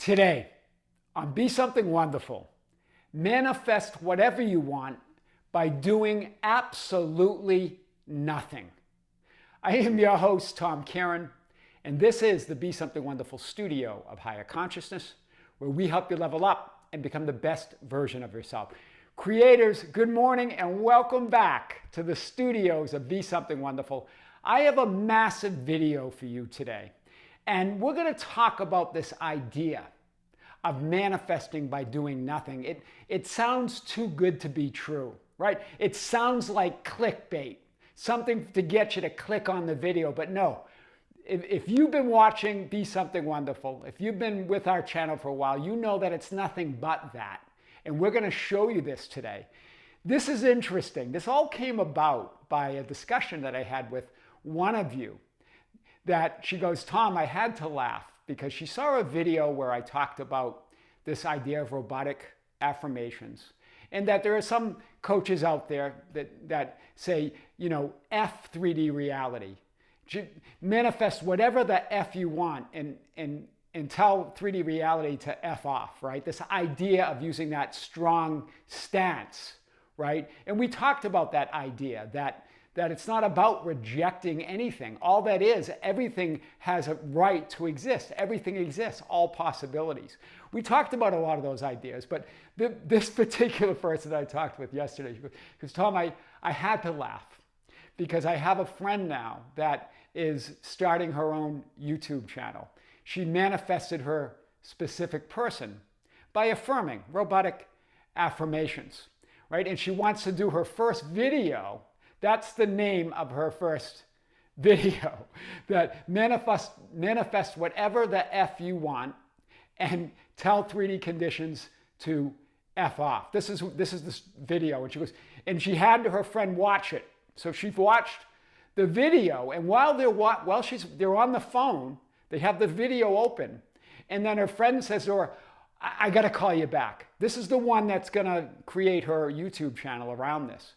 Today, on Be Something Wonderful, manifest whatever you want by doing absolutely nothing. I am your host, Tom Kearin, and this is the Be Something Wonderful studio of higher consciousness, where we help you level up and become the best version of yourself. Creators, good morning and welcome back to the studios of Be Something Wonderful. I have a massive video for you today, and we're going to talk about this idea of manifesting by doing nothing. It sounds too good to be true, right? It sounds like clickbait, something to get you to click on the video, but no. If you've been watching Be Something Wonderful, if you've been with our channel for a while, you know that it's nothing but that. And we're going to show you this today. This is interesting. This all came about by a discussion that I had with one of you, that she goes, Tom, I had to laugh because she saw a video where I talked about this idea of robotic affirmations, and that there are some coaches out there that say, you know, F 3D reality. Manifest whatever the F you want and tell 3D reality to F off, right? This idea of using that strong stance, right? And we talked about that idea that it's not about rejecting anything. All that is, everything has a right to exist. Everything exists, all possibilities. We talked about a lot of those ideas, but this particular person that I talked with yesterday, she goes, Tom, I had to laugh because I have a friend now that is starting her own YouTube channel. She manifested her specific person by affirming robotic affirmations, right? And she wants to do her first video. That's the name of her first video, that manifest whatever the F you want and tell 3D conditions to F off. This is this video. And she goes, and she had her friend watch it. So she watched the video, and while they're on the phone, they have the video open, and then her friend says to her, I got to call you back. This is the one that's going to create her YouTube channel around this.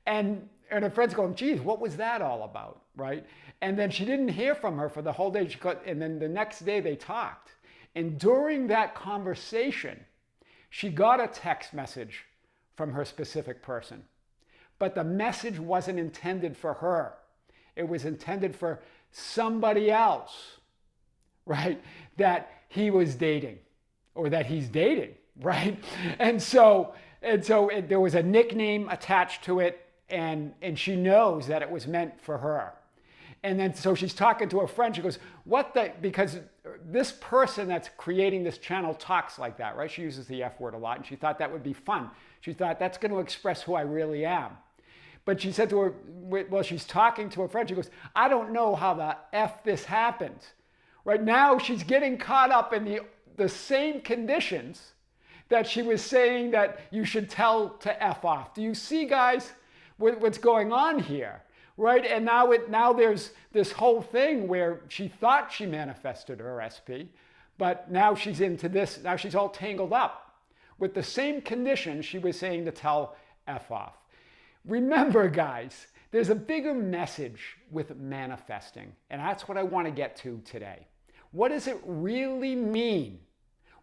And her friend's going, geez, what was that all about, right? And then she didn't hear from her for the whole day. And then the next day they talked. And during that conversation, she got a text message from her specific person. But the message wasn't intended for her. It was intended for somebody else, right? That he was dating or that he's dating, right? And so there was a nickname attached to it. And she knows that it was meant for her. And then so she's talking to her friend. She goes, because this person that's creating this channel talks like that, right? She uses the F word a lot, and she thought that would be fun. She thought that's going to express who I really am. But she said to her, well, she's talking to her friend. She goes, I don't know how the F this happened. Right now, she's getting caught up in the same conditions that she was saying that you should tell to F off. Do you see, guys, what's going on here, right? And now there's this whole thing where she thought she manifested her SP, but now she's into this. Now she's all tangled up with the same condition she was saying to tell F off. Remember, guys, there's a bigger message with manifesting, and that's what I want to get to today. What does it really mean?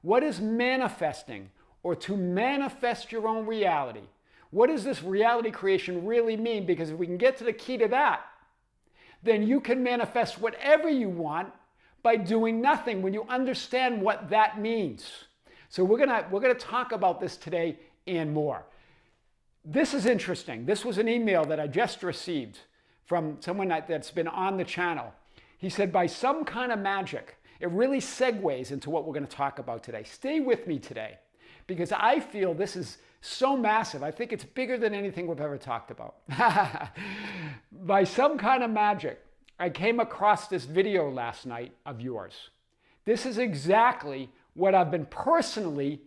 What is manifesting, or to manifest your own reality? What does this reality creation really mean? Because if we can get to the key to that, then you can manifest whatever you want by doing nothing when you understand what that means. So we're gonna talk about this today and more. This is interesting. This was an email that I just received from someone that's been on the channel. He said, by some kind of magic, it really segues into what we're going to talk about today. Stay with me today, because I feel this is so massive. I think it's bigger than anything we've ever talked about. By some kind of magic, I came across this video last night of yours. This is exactly what I've been personally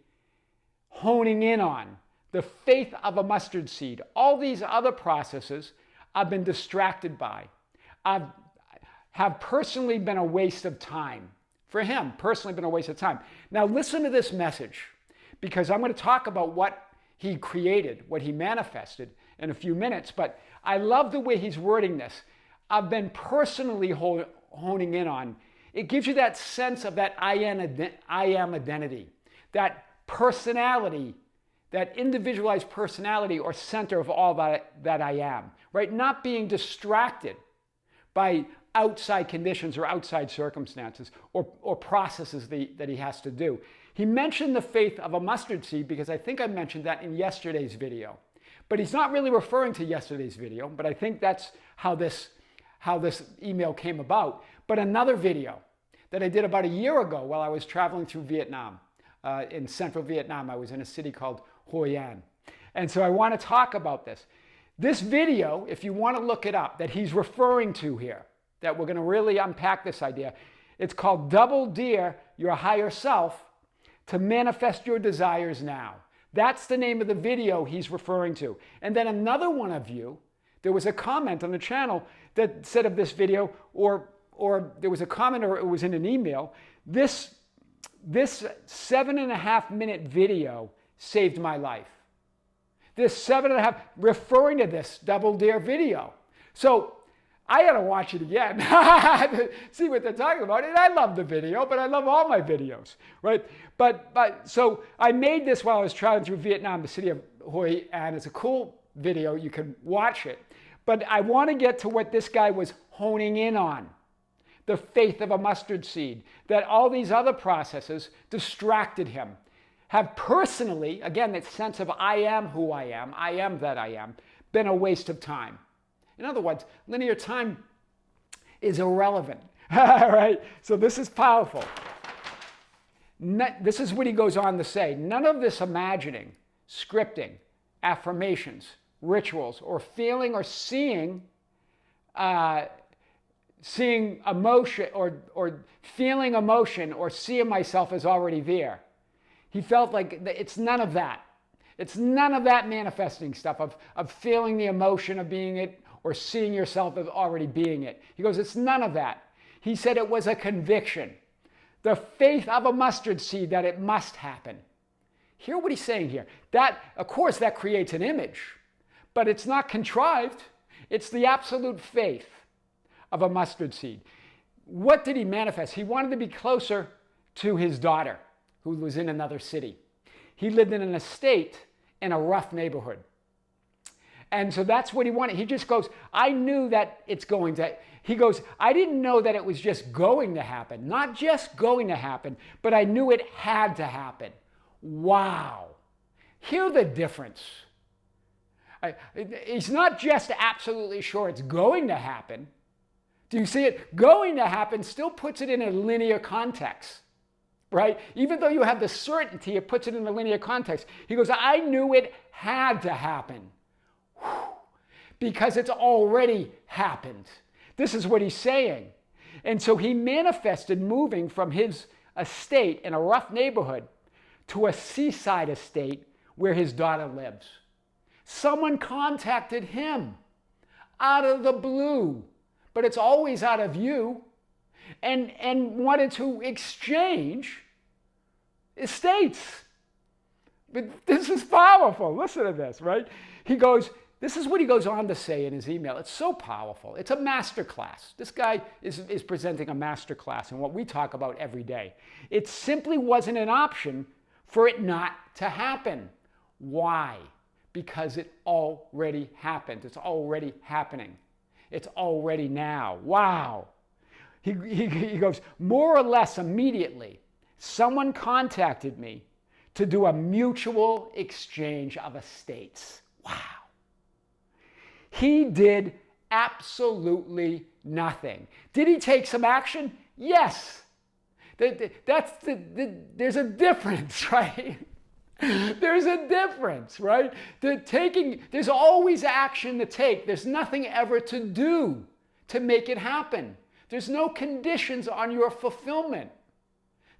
honing in on. The faith of a mustard seed. All these other processes I've been distracted by. Have personally been a waste of time. For him, personally been a waste of time. Now listen to this message, because I'm going to talk about what he created, what he manifested in a few minutes, but I love the way he's wording this. I've been personally honing in on it gives you that sense of that I am identity, that personality, that individualized personality or center of all that I am, right? Not being distracted by outside conditions or outside circumstances or processes that he has to do. He mentioned the faith of a mustard seed because I think I mentioned that in yesterday's video. But he's not really referring to yesterday's video, but I think that's how this email came about. But another video that I did about a year ago while I was traveling through Vietnam, in central Vietnam. I was in a city called Hoi An. And so I want to talk about this. This video, if you want to look it up, that he's referring to here, that we're going to really unpack this idea, it's called Double Dare Your Higher Self to Manifest Your Desires Now. That's the name of the video he's referring to. And then another one of you, there was a comment on the channel that said of this video, or there was a comment, or it was in an email, this 7.5 minute video saved my life. This 7.5, referring to this Double Dare video. So I got to watch it again to see what they're talking about. And I love the video, but I love all my videos, right? But so I made this while I was traveling through Vietnam, the city of Hoi An. It's a cool video. You can watch it. But I want to get to what this guy was honing in on. The faith of a mustard seed, that all these other processes distracted him. Have personally, again, that sense of I am who I am that I am, been a waste of time. In other words, linear time is irrelevant, right? So this is powerful. This is what he goes on to say. None of this imagining, scripting, affirmations, rituals, or feeling or seeing emotion or feeling emotion or seeing myself as already there. He felt like it's none of that. It's none of that manifesting stuff of feeling the emotion of being it or seeing yourself as already being it. He goes, it's none of that. He said it was a conviction. The faith of a mustard seed that it must happen. Hear what he's saying here. That, of course, that creates an image, but it's not contrived. It's the absolute faith of a mustard seed. What did he manifest? He wanted to be closer to his daughter, who was in another city. He lived in an estate in a rough neighborhood. And so that's what he wanted. He just goes, I knew that it's going to, he goes, I didn't know that it was just going to happen. Not just going to happen, but I knew it had to happen. Wow. Hear the difference. He's not just absolutely sure it's going to happen. Do you see it? Going to happen still puts it in a linear context, right? Even though you have the certainty, it puts it in a linear context. He goes, I knew it had to happen. Because it's already happened. This is what he's saying. And so he manifested moving from his estate in a rough neighborhood to a seaside estate where his daughter lives. Someone contacted him out of the blue, but it's always out of you, and wanted to exchange estates. But this is powerful. Listen to this, right? He goes, this is what he goes on to say in his email. It's so powerful. It's a master class. This guy is presenting a master class in what we talk about every day. It simply wasn't an option for it not to happen. Why? Because it already happened. It's already happening. It's already now. Wow. He goes, more or less immediately, someone contacted me to do a mutual exchange of estates. Wow. He did absolutely nothing. Did he take some action? Yes. There's a difference, right? There's a difference, right? There's always action to take. There's nothing ever to do to make it happen. There's no conditions on your fulfillment.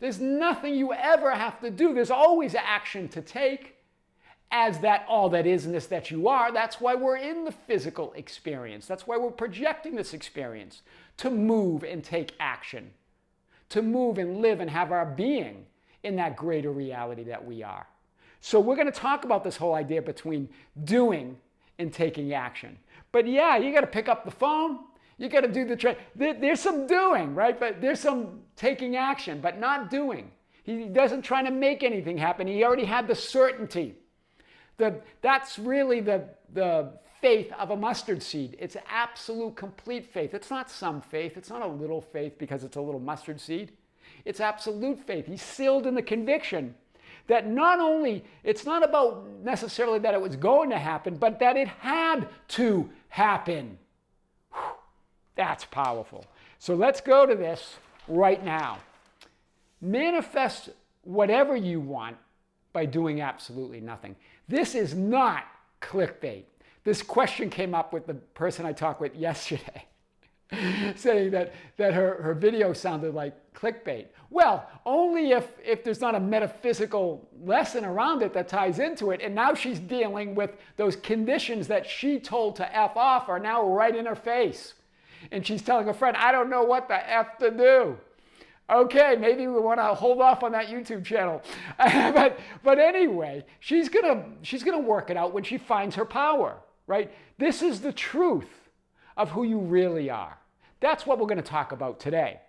There's nothing you ever have to do. There's always action to take. As that all that isness that you are, that's why we're in the physical experience. That's why we're projecting this experience, to move and take action, to move and live and have our being in that greater reality that we are. So we're going to talk about this whole idea between doing and taking action. But yeah, you got to pick up the phone. You got to do the training. There's some doing, right? But there's some taking action, but not doing. He doesn't try to make anything happen. He already had the certainty. That's really the faith of a mustard seed. It's absolute, complete faith. It's not some faith. It's not a little faith because it's a little mustard seed. It's absolute faith. He's sealed in the conviction that not only, it's not about necessarily that it was going to happen, but that it had to happen. Whew, that's powerful. So let's go to this right now. Manifest whatever you want by doing absolutely nothing. This is not clickbait. This question came up with the person I talked with yesterday, saying that her video sounded like clickbait. Well, only if there's not a metaphysical lesson around it that ties into it. And now she's dealing with those conditions that she told to F off are now right in her face. And she's telling her friend, I don't know what the F to do. Okay, maybe we want to hold off on that YouTube channel. but anyway, she's gonna work it out when she finds her power, right? This is the truth of who you really are. That's what we're going to talk about today.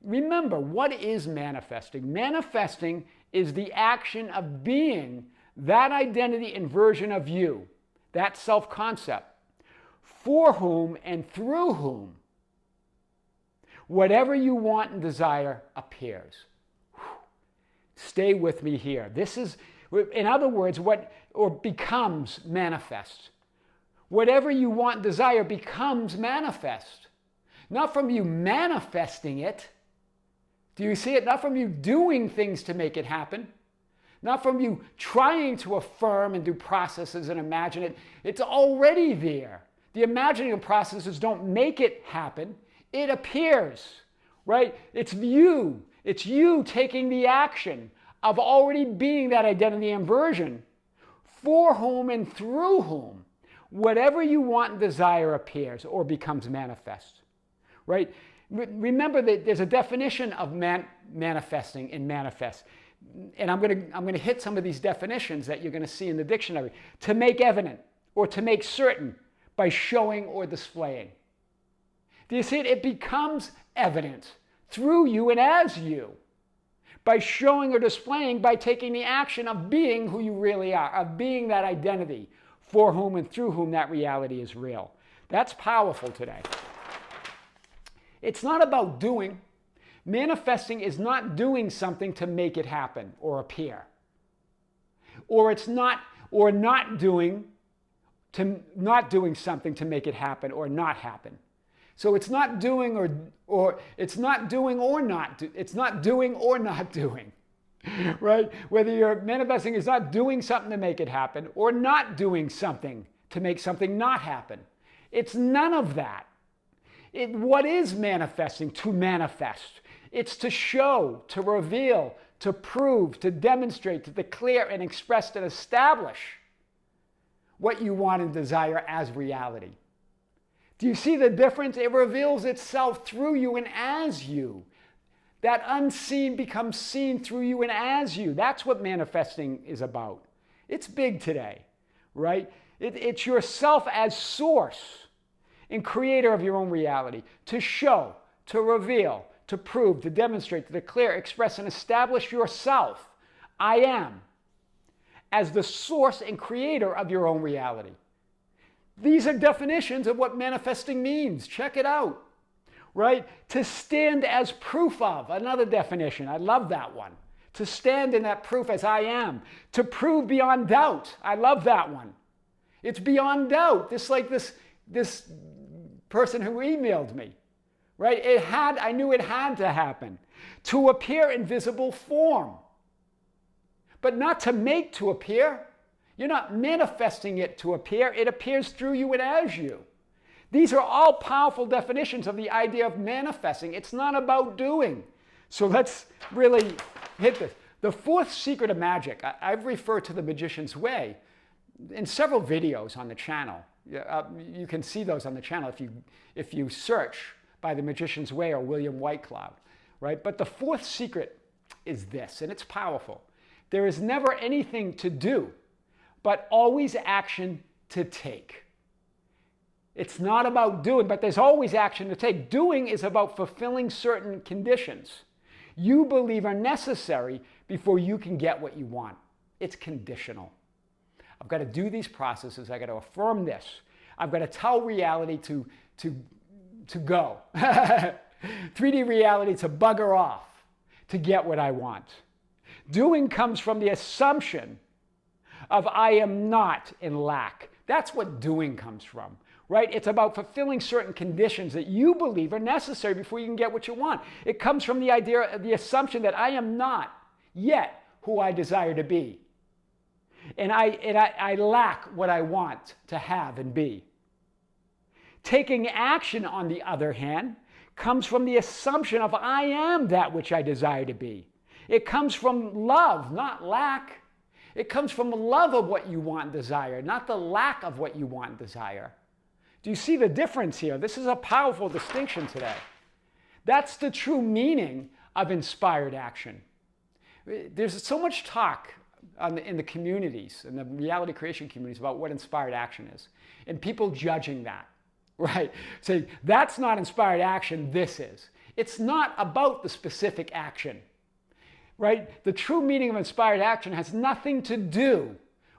Remember, what is manifesting? Manifesting is the action of being that identity and version of you, that self-concept, for whom and through whom whatever you want and desire appears. Stay with me here. This is, in other words, becomes manifest. Whatever you want and desire becomes manifest. Not from you manifesting it. Do you see it? Not from you doing things to make it happen. Not from you trying to affirm and do processes and imagine it. It's already there. The imagining of processes don't make it happen. It appears, right? It's you. It's you taking the action of already being that identity and version, for whom and through whom whatever you want and desire appears or becomes manifest, right? Remember that there's a definition of manifesting and manifest. And I'm going to hit some of these definitions that you're going to see in the dictionary. To make evident or to make certain by showing or displaying. Do you see it? It becomes evident through you and as you by showing or displaying, by taking the action of being who you really are, of being that identity for whom and through whom that reality is real. That's powerful today. It's not about doing. Manifesting is not doing something to make it happen or appear. Or it's not doing something to make it happen or not happen. So it's not doing it's not doing or not doing, right? Whether you're manifesting is not doing something to make it happen or not doing something to make something not happen. It's none of that. What is manifesting? To manifest. It's to show, to reveal, to prove, to demonstrate, to declare and express and establish what you want and desire as reality. Do you see the difference? It reveals itself through you and as you. That unseen becomes seen through you and as you. That's what manifesting is about. It's big today, right? It's yourself as source and creator of your own reality. To show, to reveal, to prove, to demonstrate, to declare, express, and establish yourself, I am, as the source and creator of your own reality. These are definitions of what manifesting means. Check it out, right? To stand as proof of, another definition. I love that one. To stand in that proof as I am. To prove beyond doubt. I love that one. It's beyond doubt. This person who emailed me, right? I knew it had to happen. To appear in visible form. But not to make to appear. You're not manifesting it to appear. It appears through you and as you. These are all powerful definitions of the idea of manifesting. It's not about doing. So let's really hit this. The fourth secret of magic, I've referred to the magician's way in several videos on the channel. You can see those on the channel if you search by the magician's way or William Whitecloud, right? But the fourth secret is this, and it's powerful. There is never anything to do, but always action to take. It's not about doing, but there's always action to take. Doing is about fulfilling certain conditions you believe are necessary before you can get what you want. It's conditional. I've got to do these processes. I've got to affirm this. I've got to tell reality to go. 3D reality to bugger off to get what I want. Doing comes from the assumption of I am not in lack. That's what doing comes from, right? It's about fulfilling certain conditions that you believe are necessary before you can get what you want. It comes from the idea, the assumption that I am not yet who I desire to be. And I lack what I want to have and be. Taking action, on the other hand, comes from the assumption of I am that which I desire to be. It comes from love, not lack. It comes from love of what you want and desire, not the lack of what you want and desire. Do you see the difference here? This is a powerful distinction today. That's the true meaning of inspired action. There's so much talk in the communities, in the reality creation communities, about what inspired action is, and people judging that, right? Saying, that's not inspired action, this is. It's not about the specific action, right? The true meaning of inspired action has nothing to do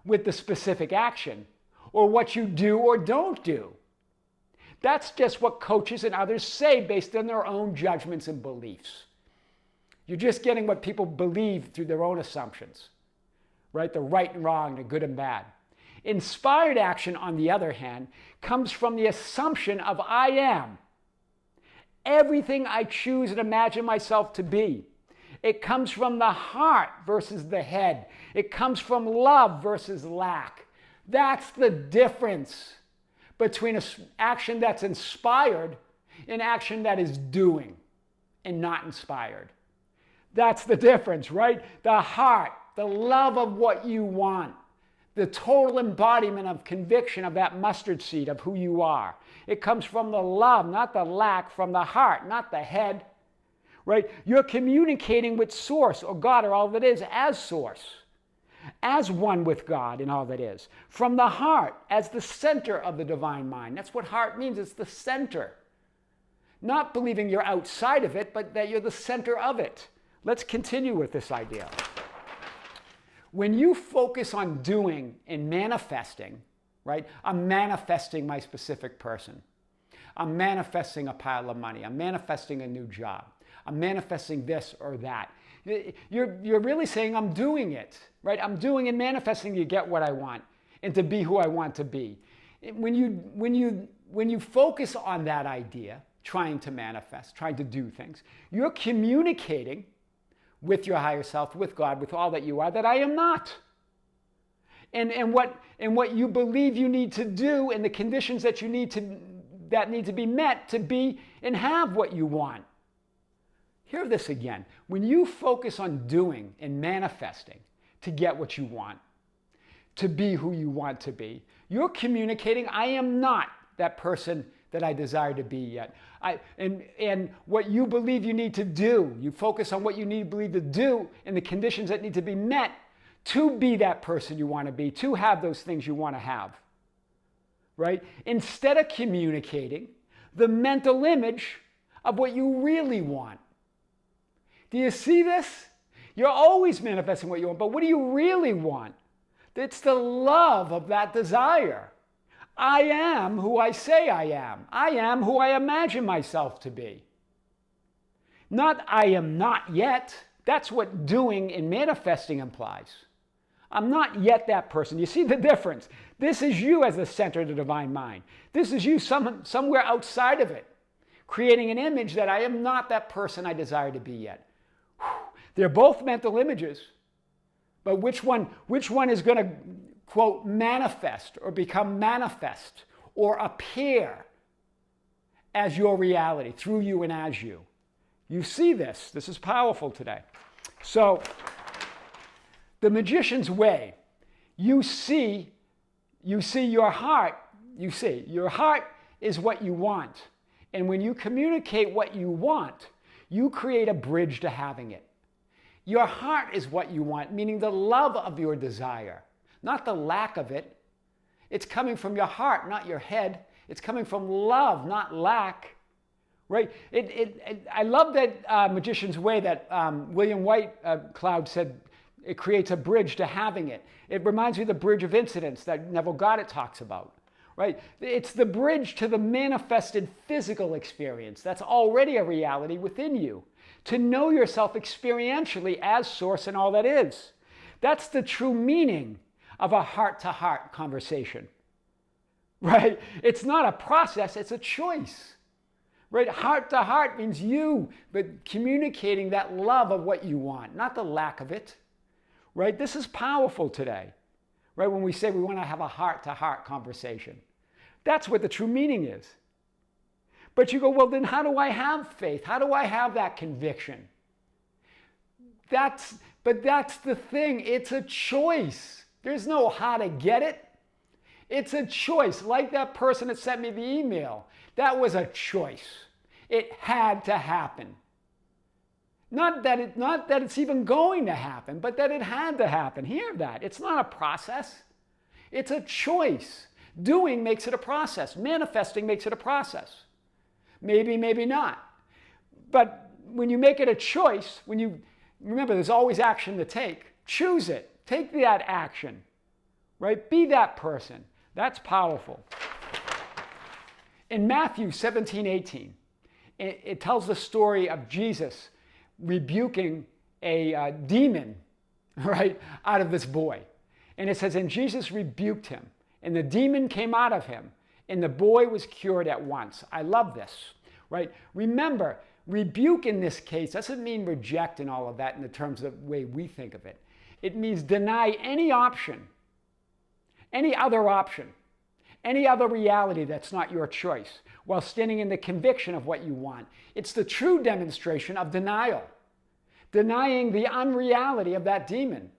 with the specific action or what you do or don't do. That's just what coaches and others say based on their own judgments and beliefs. You're just getting what people believe through their own assumptions, right? The right and wrong, the good and bad. Inspired action, on the other hand, comes from the assumption of I am everything I choose and imagine myself to be. It comes from the heart versus the head. It comes from love versus lack. That's the difference between an action that's inspired and action that is doing and not inspired. That's the difference, right? The heart, the love of what you want, the total embodiment of conviction of that mustard seed of who you are. It comes from the love, not the lack, from the heart, not the head, right? You're communicating with Source or God or all that is as Source, as one with God in all that is. From the heart, as the center of the divine mind. That's what heart means, it's the center. Not believing you're outside of it, but that you're the center of it. Let's continue with this idea. When you focus on doing and manifesting, right? I'm manifesting my specific person. I'm manifesting a pile of money. I'm manifesting a new job. I'm manifesting this or that. You're really saying I'm doing it, right? I'm doing and manifesting to get what I want and to be who I want to be. When you focus on that idea, trying to manifest, trying to do things, you're communicating with your higher self, with God, with all that you are, that I am not. And what you believe you need to do and the conditions that need to be met to be and have what you want. Hear this again. When you focus on doing and manifesting to get what you want, to be who you want to be, you're communicating, I am not that person that I desire to be yet. And what you believe you need to do, you focus on what you believe to do and the conditions that need to be met to be that person you want to be, to have those things you want to have, right? Instead of communicating the mental image of what you really want. Do you see this? You're always manifesting what you want, but what do you really want? It's the love of that desire. I am who I say I am. I am who I imagine myself to be. Not I am not yet. That's what doing and manifesting implies. I'm not yet that person. You see the difference? This is you as the center of the divine mind. This is you somewhere outside of it, creating an image that I am not that person I desire to be yet. They're both mental images, but which one is going to, quote, manifest or become manifest or appear as your reality, through you and as you? You see this. This is powerful today. So, the magician's way, you see your heart, your heart is what you want. And when you communicate what you want, you create a bridge to having it. Your heart is what you want, meaning the love of your desire, not the lack of it. It's coming from your heart, not your head. It's coming from love, not lack. Right? I love that Magician's Way that William White Cloud said it creates a bridge to having it. It reminds me of the bridge of incidents that Neville Goddard talks about. Right? It's the bridge to the manifested physical experience that's already a reality within you. To know yourself experientially as source and all that is. That's the true meaning of a heart-to-heart conversation. Right? It's not a process, it's a choice. Right? Heart-to-heart means you, but communicating that love of what you want, not the lack of it. Right? This is powerful today. Right? When we say we want to have a heart-to-heart conversation. That's what the true meaning is. But you go, well, then how do I have faith? How do I have that conviction? But that's the thing. It's a choice. There's no how to get it. It's a choice. Like that person that sent me the email. That was a choice. It had to happen. Not that it's even going to happen, but that it had to happen. Hear that. It's not a process. It's a choice. Doing makes it a process. Manifesting makes it a process. Maybe, maybe not. But when you make it a choice, remember there's always action to take. Choose it. Take that action. Right? Be that person. That's powerful. In Matthew 17:18, it tells the story of Jesus rebuking a demon, right, out of this boy. And it says, and Jesus rebuked him. And the demon came out of him, and the boy was cured at once. I love this, right? Remember, rebuke in this case doesn't mean reject and all of that in the terms of the way we think of it. It means deny any option, any other option, any other reality that's not your choice, while standing in the conviction of what you want. It's the true demonstration of denial, denying the unreality of that demon,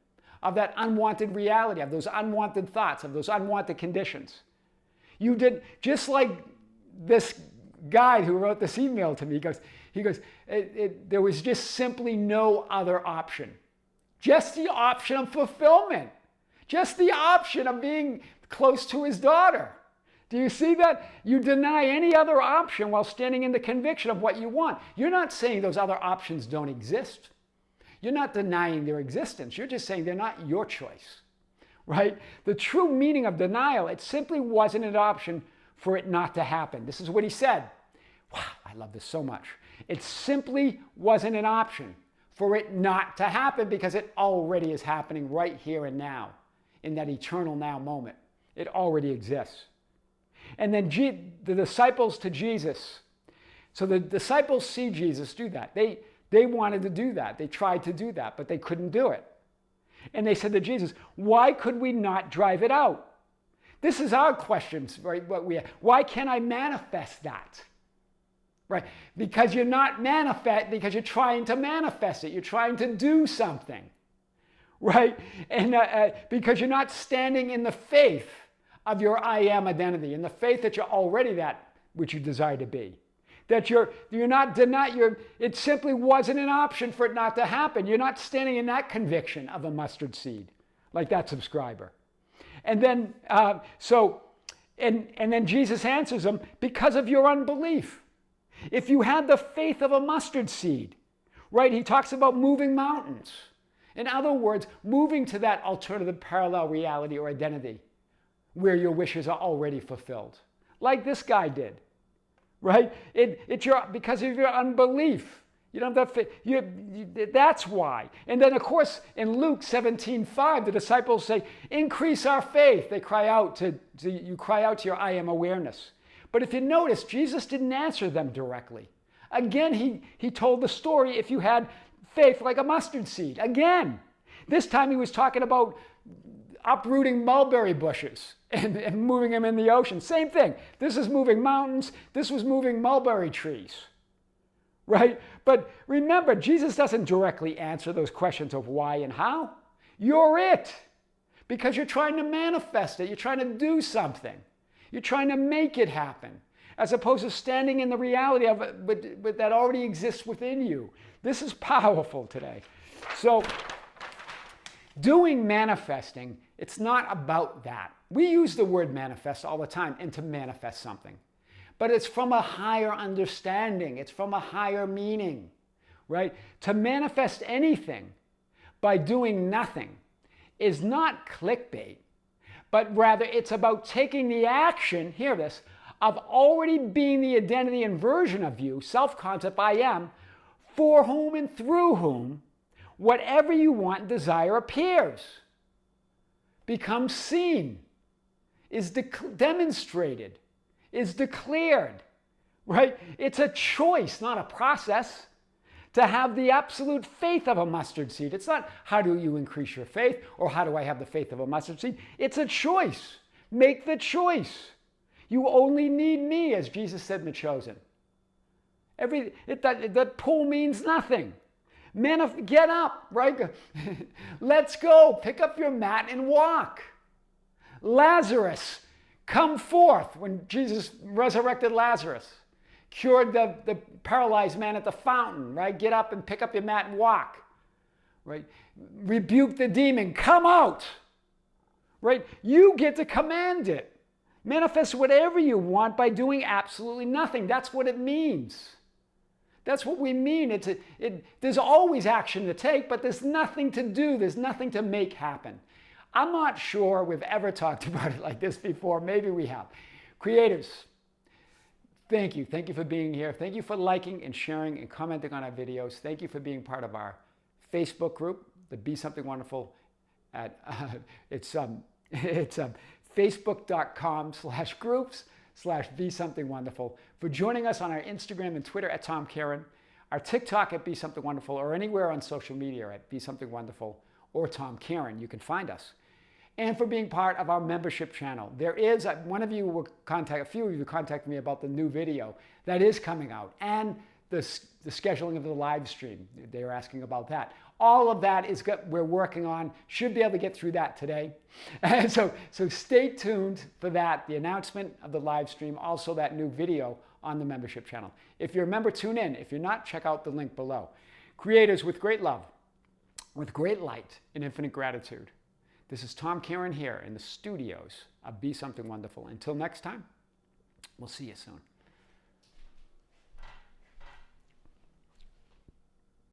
of that unwanted reality, of those unwanted thoughts, of those unwanted conditions. You did, just like this guy who wrote this email to me, he goes, there was just simply no other option. Just the option of fulfillment. Just the option of being close to his daughter. Do you see that? You deny any other option while standing in the conviction of what you want. You're not saying those other options don't exist. You're not denying their existence. You're just saying they're not your choice, right? The true meaning of denial, it simply wasn't an option for it not to happen. This is what he said. Wow, I love this so much. It simply wasn't an option for it not to happen because it already is happening right here and now, in that eternal now moment. It already exists. And then the disciples to Jesus. So the disciples see Jesus do that. They wanted to do that. They tried to do that, but they couldn't do it. And they said to Jesus, why could we not drive it out? This is our questions, right? Why can't I manifest that? Right? Because you're not because you're trying to manifest it. You're trying to do something. Right? And because you're not standing in the faith of your I am identity, in the faith that you're already that which you desire to be. That you're not denying, it simply wasn't an option for it not to happen. You're not standing in that conviction of a mustard seed, like that subscriber. And then, and then Jesus answers them, because of your unbelief. If you had the faith of a mustard seed, right? He talks about moving mountains. In other words, moving to that alternative parallel reality or identity where your wishes are already fulfilled, like this guy did. Right? It's because of your unbelief. You don't have faith. That's why. And then, of course, in Luke 17:5, the disciples say, increase our faith. They cry out you cry out to your I am awareness. But if you notice, Jesus didn't answer them directly. Again, he told the story if you had faith like a mustard seed. Again, this time he was talking about uprooting mulberry bushes and moving them in the ocean. Same thing. This is moving mountains. This was moving mulberry trees. Right? But remember, Jesus doesn't directly answer those questions of why and how. You're it. Because you're trying to manifest it. You're trying to do something. You're trying to make it happen. As opposed to standing in the reality of it but that already exists within you. This is powerful today. So Doing manifesting, it's not about that. We use the word manifest all the time, and to manifest something. But it's from a higher understanding. It's from a higher meaning, right? To manifest anything by doing nothing is not clickbait, but rather it's about taking the action, hear this, of already being the identity and version of you, self-concept I am, for whom and through whom whatever you want and desire appears, becomes seen, is demonstrated, is declared, right? It's a choice, not a process, to have the absolute faith of a mustard seed. It's not how do you increase your faith or how do I have the faith of a mustard seed. It's a choice. Make the choice. You only need me, as Jesus said in The Chosen. That pull means nothing. Men, get up, right? Let's go. Pick up your mat and walk. Lazarus, come forth. When Jesus resurrected Lazarus, cured the paralyzed man at the fountain, right? Get up and pick up your mat and walk, right? Rebuke the demon, come out, right? You get to command it. Manifest whatever you want by doing absolutely nothing. That's what it means. That's what we mean. There's always action to take, but there's nothing to do. There's nothing to make happen. I'm not sure we've ever talked about it like this before. Maybe we have. Creators, thank you. Thank you for being here. Thank you for liking and sharing and commenting on our videos. Thank you for being part of our Facebook group, the Be Something Wonderful. It's facebook.com/groups/Be Something Wonderful. For joining us on our Instagram and Twitter at Tom Kearin, our TikTok at Be Something Wonderful, or anywhere on social media at Be Something Wonderful or Tom Kearin. You can find us. And for being part of our membership channel. There is, a few of you will contact me about the new video that is coming out and the scheduling of the live stream. They were asking about that. All of that we're working on. Should be able to get through that today. And so stay tuned for that, the announcement of the live stream, also that new video on the membership channel. If you're a member, tune in. If you're not, check out the link below. Creators, with great love, with great light and infinite gratitude, this is Tom Kearin here in the studios of Be Something Wonderful. Until next time, we'll see you soon.